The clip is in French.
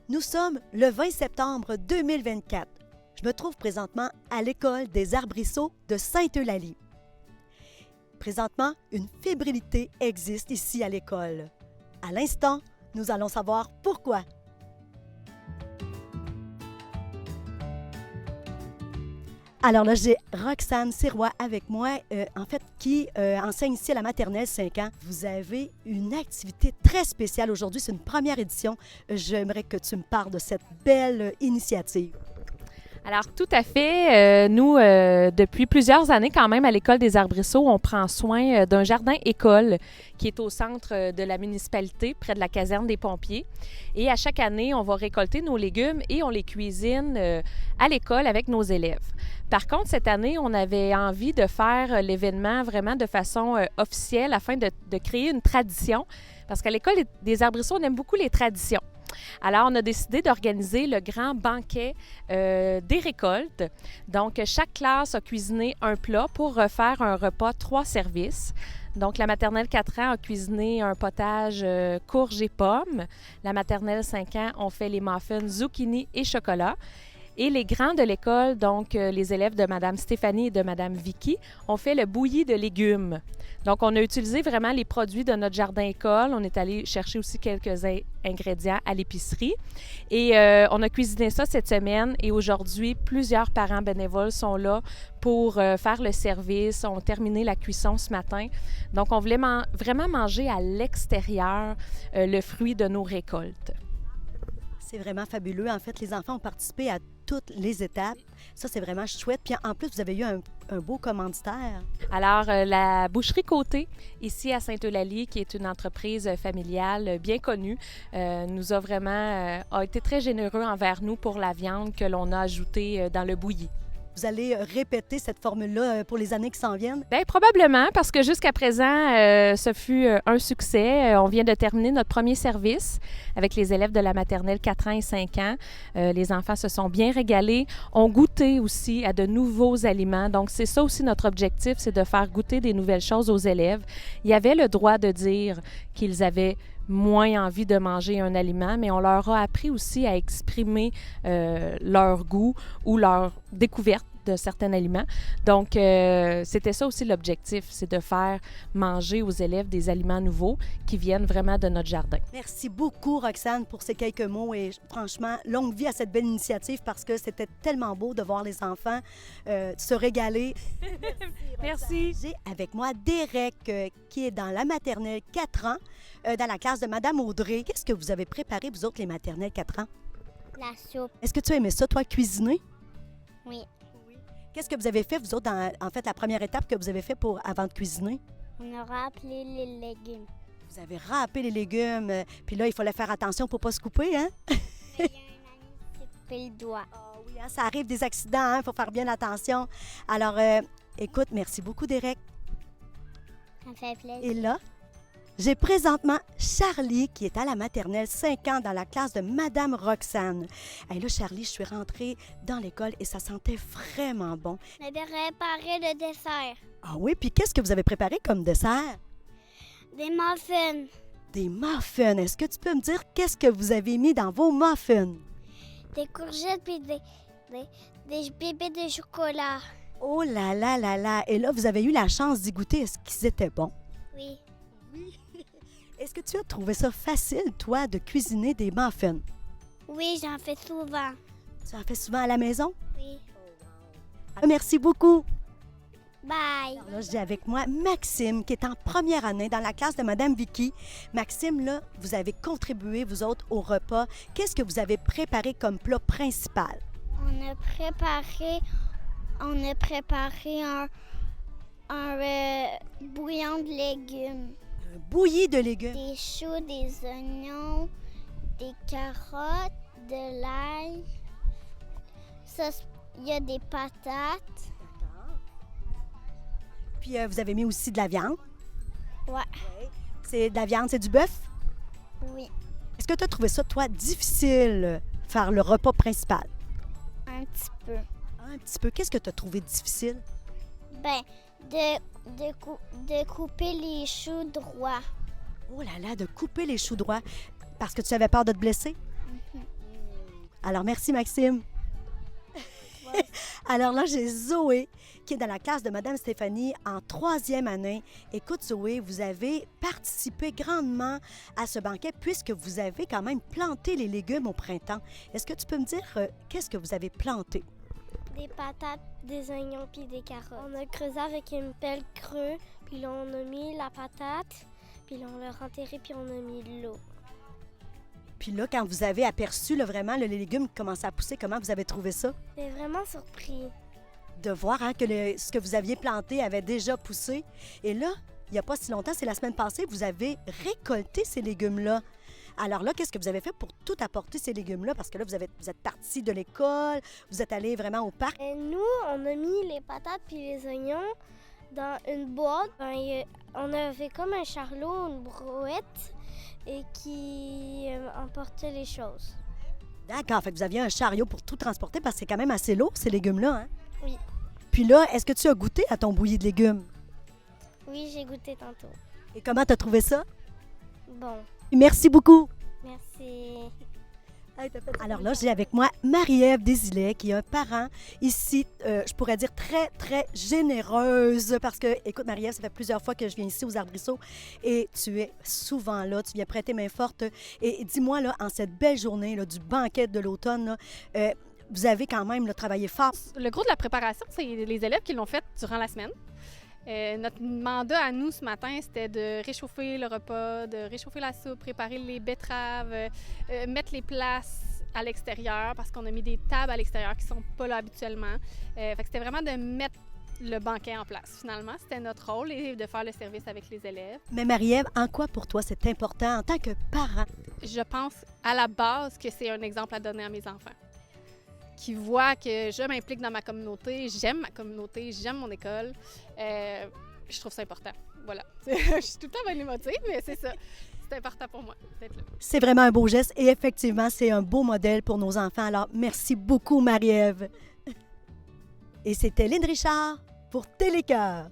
Nous sommes le 20 septembre 2024. Je me trouve présentement à l'école des arbrisseaux de Sainte-Eulalie. Présentement, une fébrilité existe ici à l'école. À l'instant, nous allons savoir pourquoi. Alors là, j'ai Roxane Sirois avec moi, qui enseigne ici à la maternelle 5 ans. Vous avez une activité très spéciale aujourd'hui, c'est une première édition. J'aimerais que tu me parles de cette belle initiative. Alors, tout à fait. Nous, depuis plusieurs années quand même, à l'École des arbrisseaux, on prend soin d'un jardin-école qui est au centre de la municipalité, près de la caserne des pompiers. Et à chaque année, on va récolter nos légumes et on les cuisine à l'école avec nos élèves. Par contre, cette année, on avait envie de faire l'événement vraiment de façon officielle afin de créer une tradition. Parce qu'à l'École des arbrisseaux, on aime beaucoup les traditions. Alors, on a décidé d'organiser le grand banquet des récoltes. Donc, chaque classe a cuisiné un plat pour refaire un repas 3 services. Donc, la maternelle 4 ans a cuisiné un potage courge et pommes. La maternelle 5 ans ont fait les muffins zucchini et chocolat. Et les grands de l'école, donc les élèves de Mme Stéphanie et de Mme Vicky, ont fait le bouilli de légumes. Donc, on a utilisé vraiment les produits de notre jardin-école. On est allé chercher aussi quelques ingrédients à l'épicerie. Et on a cuisiné ça cette semaine. Et aujourd'hui, plusieurs parents bénévoles sont là pour faire le service. On a terminé la cuisson ce matin. Donc, on voulait vraiment manger à l'extérieur le fruit de nos récoltes. C'est vraiment fabuleux. En fait, les enfants ont participé à toutes les étapes. Ça, c'est vraiment chouette. Puis en plus, vous avez eu un beau commanditaire. Alors, la Boucherie Côté, ici à Sainte-Eulalie, qui est une entreprise familiale bien connue, nous a vraiment a été très généreux envers nous pour la viande que l'on a ajoutée dans le bouilli. Vous allez répéter cette formule-là pour les années qui s'en viennent? Bien, probablement, parce que jusqu'à présent, ce fut un succès. On vient de terminer notre premier service avec les élèves de la maternelle 4 ans et 5 ans. Les enfants se sont bien régalés, ont goûté aussi à de nouveaux aliments. Donc, c'est ça aussi notre objectif, c'est de faire goûter des nouvelles choses aux élèves. Ils avaient le droit de dire qu'ils avaient moins envie de manger un aliment, mais on leur a appris aussi à exprimer leur goût ou leur découverte de certains aliments. Donc, c'était ça aussi l'objectif, c'est de faire manger aux élèves des aliments nouveaux qui viennent vraiment de notre jardin. Merci beaucoup, Roxane, pour ces quelques mots et franchement, longue vie à cette belle initiative parce que c'était tellement beau de voir les enfants se régaler. Merci. J'ai avec moi Derek qui est dans la maternelle 4 ans, dans la classe de Madame Audrey. Qu'est-ce que vous avez préparé, vous autres, les maternelles 4 ans? La soupe. Est-ce que tu as aimé ça, toi, cuisiner? Oui. Qu'est-ce que vous avez fait, vous autres, en fait, la première étape que vous avez fait avant de cuisiner? On a rappelé les légumes. Vous avez râpé les légumes, puis là, il fallait faire attention pour ne pas se couper, hein? Mais il y a un ami qui s'est coupé le doigt. Ah oui, hein, ça arrive des accidents, hein? Il faut faire bien attention. Alors, écoute, merci beaucoup, Derek. Ça me fait plaisir. Et là, j'ai présentement Charlie qui est à la maternelle 5 ans dans la classe de Madame Roxane. Et là, Charlie, je suis rentrée dans l'école et ça sentait vraiment bon. On avait préparé le dessert. Ah oui, puis qu'est-ce que vous avez préparé comme dessert? Des muffins. Des muffins. Est-ce que tu peux me dire qu'est-ce que vous avez mis dans vos muffins? Des courgettes puis des bébés de chocolat. Oh là là là là! Et là, vous avez eu la chance d'y goûter. Est-ce qu'ils étaient bons? Oui. Oui. Est-ce que tu as trouvé ça facile, toi, de cuisiner des muffins? Oui, j'en fais souvent. Tu en fais souvent à la maison? Oui. Merci beaucoup! Bye. Alors là, j'ai avec moi Maxime, qui est en première année dans la classe de Mme Vicky. Maxime, là, vous avez contribué, vous autres, au repas. Qu'est-ce que vous avez préparé comme plat principal? On a préparé un bouillon de légumes. Un bouilli de légumes. Des choux, des oignons, des carottes, de l'ail. Ça, il y a des patates. Puis vous avez mis aussi de la viande. Ouais. C'est de la viande, c'est du bœuf? Oui. Est-ce que tu as trouvé ça, toi, difficile, faire le repas principal? Un petit peu. Un petit peu. Qu'est-ce que tu as trouvé difficile? Ben, de couper les choux droits. Oh là là, de couper les choux droits parce que tu avais peur de te blesser? Alors, merci, Maxime. Ouais. Alors là, j'ai Zoé qui est dans la classe de Madame Stéphanie en 3e année. Écoute, Zoé, vous avez participé grandement à ce banquet puisque vous avez quand même planté les légumes au printemps. Est-ce que tu peux me dire qu'est-ce que vous avez planté? Des patates, des oignons puis des carottes. On a creusé avec une pelle creux, puis là on a mis la patate, puis là on l'a renterré puis on a mis de l'eau. Puis là, quand vous avez aperçu là, vraiment les légumes commençaient à pousser, comment vous avez trouvé ça? J'étais vraiment surpris. De voir hein, que ce que vous aviez planté avait déjà poussé. Et là, il n'y a pas si longtemps, c'est la semaine passée, vous avez récolté ces légumes-là. Alors là, qu'est-ce que vous avez fait pour tout apporter ces légumes-là? Parce que là, vous êtes parti de l'école, vous êtes allé vraiment au parc. Et nous, on a mis les patates puis les oignons dans une boîte. On avait comme un charlot, une brouette, et qui emportait les choses. D'accord, fait que vous aviez un chariot pour tout transporter parce que c'est quand même assez lourd, ces légumes-là. Hein? Oui. Puis là, est-ce que tu as goûté à ton bouilli de légumes? Oui, j'ai goûté tantôt. Et comment tu as trouvé ça? Bon, Merci beaucoup. merci. Alors là, j'ai avec moi Marie-Ève Desilets, qui est un parent ici, je pourrais dire très, très généreuse. Parce que, écoute, Marie-Ève, ça fait plusieurs fois que je viens ici aux Arbrisseaux et tu es souvent là, tu viens prêter main forte. Et dis-moi, là, en cette belle journée là, du banquet de l'automne, là, vous avez quand même là, travaillé fort. Le gros de la préparation, c'est les élèves qui l'ont fait durant la semaine. Notre mandat à nous ce matin, c'était de réchauffer le repas, de réchauffer la soupe, préparer les betteraves, mettre les places à l'extérieur parce qu'on a mis des tables à l'extérieur qui ne sont pas là habituellement. Fait que c'était vraiment de mettre le banquet en place. Finalement, c'était notre rôle et de faire le service avec les élèves. Mais Marie-Ève, en quoi pour toi c'est important en tant que parent? Je pense à la base que c'est un exemple à donner à mes enfants, qui voient que je m'implique dans ma communauté, j'aime mon école. Je trouve ça important. Voilà. Je suis tout le temps bien émotive, mais c'est ça. C'est important pour moi d'être là. C'est vraiment un beau geste et effectivement, c'est un beau modèle pour nos enfants. Alors, merci beaucoup, Marie-Ève. Et c'était Lynn Richard pour Télécœur.